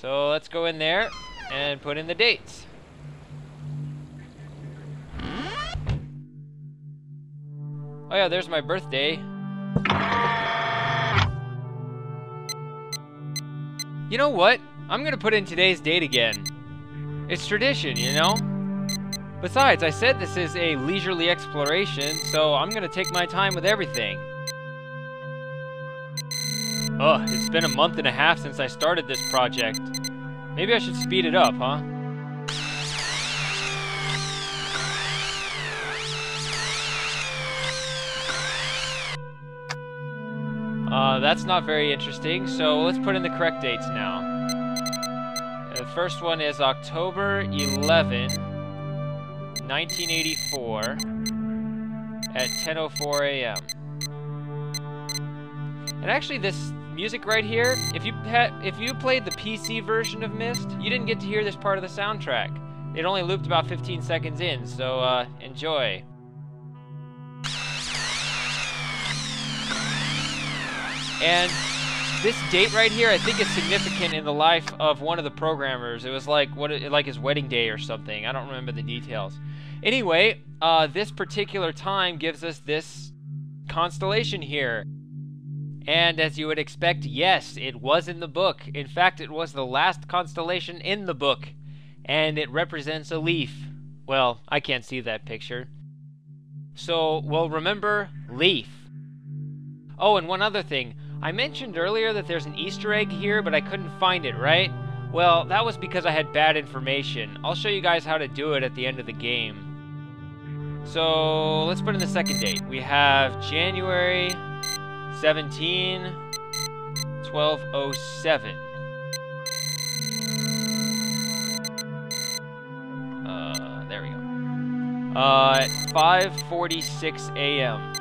So let's go in there and put in the dates. Oh yeah, there's my birthday. You know what? I'm gonna put in today's date again. It's tradition, you know? Besides, I said this is a leisurely exploration, so I'm gonna take my time with everything. Ugh, it's been a month and a half since I started this project. Maybe I should speed it up, huh? That's not very interesting, so let's put in the correct dates now. The first one is October 11, 1984 at 10:04 a.m. And actually this music right here, if you played the PC version of Myst, you didn't get to hear this part of the soundtrack. It only looped about 15 seconds in, so enjoy. And this date right here, I think is significant in the life of one of the programmers. It was like like his wedding day or something. I don't remember the details. Anyway, this particular time gives us this constellation here. And as you would expect, yes, it was in the book. In fact, it was the last constellation in the book. And it represents a leaf. Well, I can't see that picture. So, well, remember, leaf. Oh, and one other thing. I mentioned earlier that there's an Easter egg here, but I couldn't find it, right? Well, that was because I had bad information. I'll show you guys how to do it at the end of the game. So, let's put in the second date. We have January 17, 1207. There we go. At 5:46 a.m.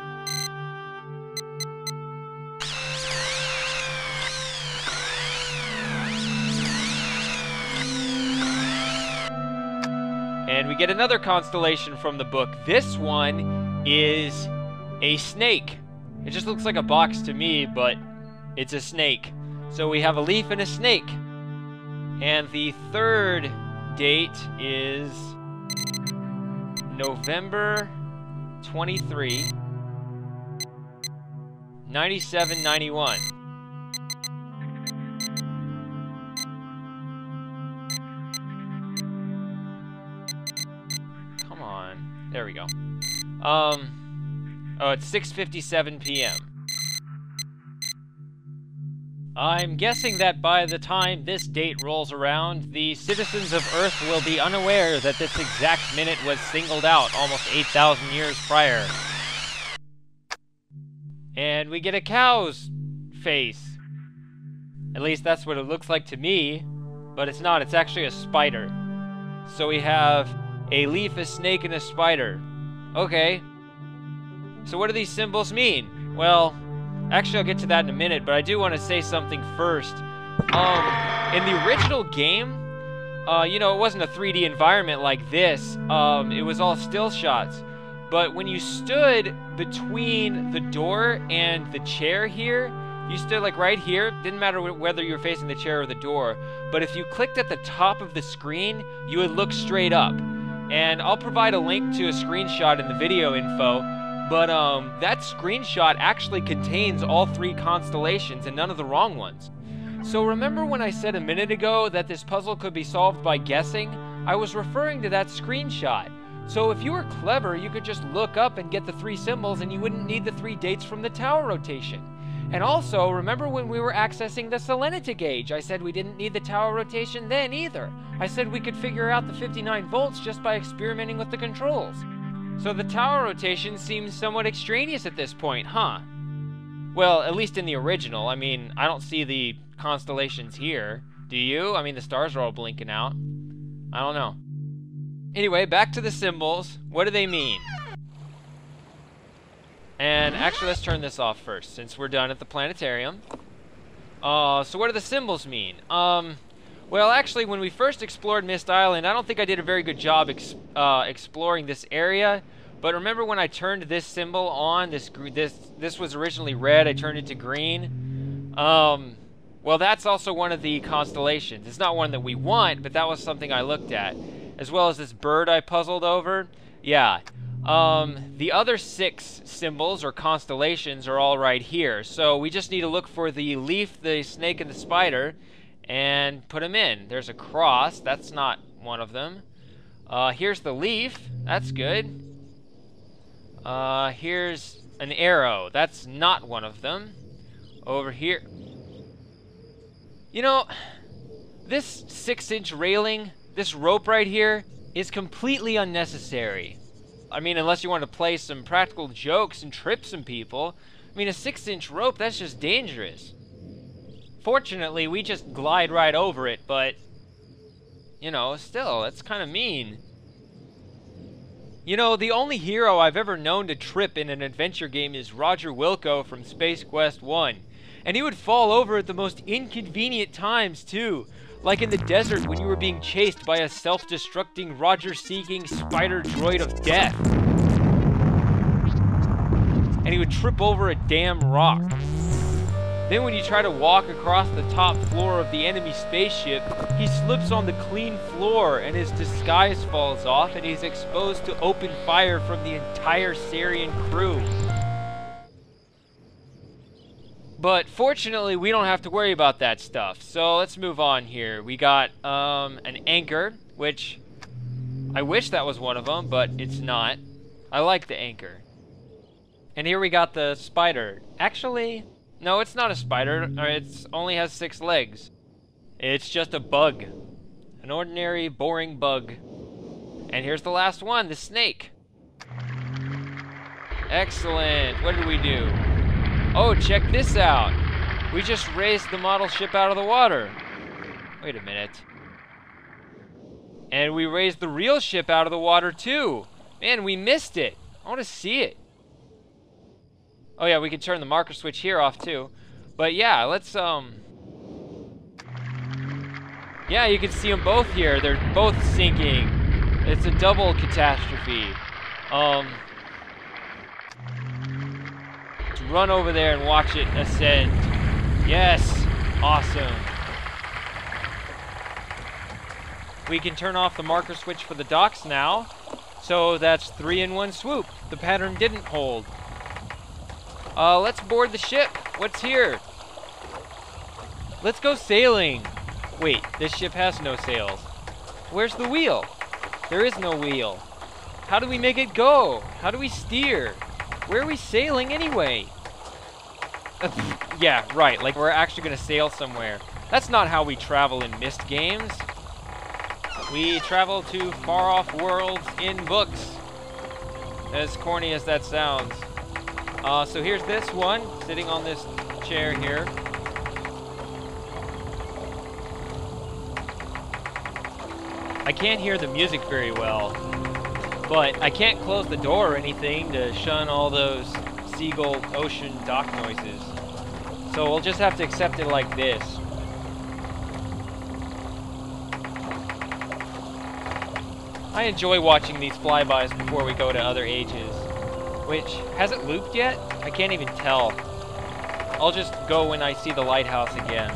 And we get another constellation from the book. This one is a snake. It just looks like a box to me, but it's a snake. So we have a leaf and a snake. And the third date is November 23, 9791. Come on. There we go. Oh, it's 6:57 p.m. I'm guessing that by the time this date rolls around, the citizens of Earth will be unaware that this exact minute was singled out almost 8,000 years prior. And we get a cow's face. At least that's what it looks like to me, but it's not. It's actually a spider. So we have a leaf, a snake, and a spider. Okay. So what do these symbols mean? Well, actually I'll get to that in a minute, but I do want to say something first. In the original game, you know, it wasn't a 3D environment like this. It was all still shots. But when you stood between the door and the chair here, you stood like right here. Didn't matter whether you were facing the chair or the door. But if you clicked at the top of the screen, you would look straight up. And I'll provide a link to a screenshot in the video info. But that screenshot actually contains all three constellations and none of the wrong ones. So remember when I said a minute ago that this puzzle could be solved by guessing? I was referring to that screenshot. So if you were clever, you could just look up and get the three symbols and you wouldn't need the 3 dates from the tower rotation. And also, remember when we were accessing the salinity gauge? I said we didn't need the tower rotation then either. I said we could figure out the 59 volts just by experimenting with the controls. So the tower rotation seems somewhat extraneous at this point, huh? Well, at least in the original. I mean, I don't see the constellations here. Do you? I mean, the stars are all blinking out. I don't know. Anyway, back to the symbols. What do they mean? And actually, let's turn this off first, since we're done at the planetarium. So what do the symbols mean? Well, actually, when we first explored Myst Island, I don't think I did a very good job exploring this area. But remember when I turned this symbol on, this was originally red, I turned it to green. Well, that's also one of the constellations. It's not one that we want, but that was something I looked at. As well as this bird I puzzled over. Yeah. The other 6 symbols, or constellations, are all right here. So we just need to look for the leaf, the snake, and the spider, and put them in. There's a cross. That's not one of them. Here's the leaf. That's good. Here's an arrow. That's not one of them. Over here. You know, this 6-inch railing, this rope right here, is completely unnecessary. I mean, unless you want to play some practical jokes and trip some people. I mean, a 6-inch rope, that's just dangerous. Fortunately, we just glide right over it, but, you know, still, that's kind of mean. You know, the only hero I've ever known to trip in an adventure game is Roger Wilco from Space Quest 1. And he would fall over at the most inconvenient times, too. Like in the desert when you were being chased by a self-destructing, Roger-seeking spider droid of death. And he would trip over a damn rock. Then when you try to walk across the top floor of the enemy spaceship, he slips on the clean floor and his disguise falls off and he's exposed to open fire from the entire Sarian crew. But fortunately, we don't have to worry about that stuff. So let's move on here. We got an anchor, which I wish that was one of them, but it's not. I like the anchor. And here we got the spider. Actually, no, it's not a spider. It only has 6 legs. It's just a bug. An ordinary, boring bug. And here's the last one, the snake. Excellent. What did we do? Oh, check this out. We just raised the model ship out of the water. Wait a minute. And we raised the real ship out of the water too. Man, we missed it. I want to see it. Oh yeah, we can turn the marker switch here off too. But yeah, let's yeah, you can see them both here. They're both sinking. It's a double catastrophe. Run over there and watch it ascend. Yes, awesome. We can turn off the marker switch for the docks now. So that's 3 in 1 swoop. The pattern didn't hold. Let's board the ship. What's here? Let's go sailing. Wait, this ship has no sails. Where's the wheel? There is no wheel. How do we make it go? How do we steer? Where are we sailing anyway? Yeah, right, like we're actually gonna sail somewhere. That's not how we travel in Myst games. We travel to far-off worlds in books. As corny as that sounds. So here's this one, sitting on this chair here. I can't hear the music very well, but I can't close the door or anything to shun all those seagull ocean dock noises. So we'll just have to accept it like this. I enjoy watching these flybys before we go to other ages. Which, has it looped yet? I can't even tell. I'll just go when I see the lighthouse again.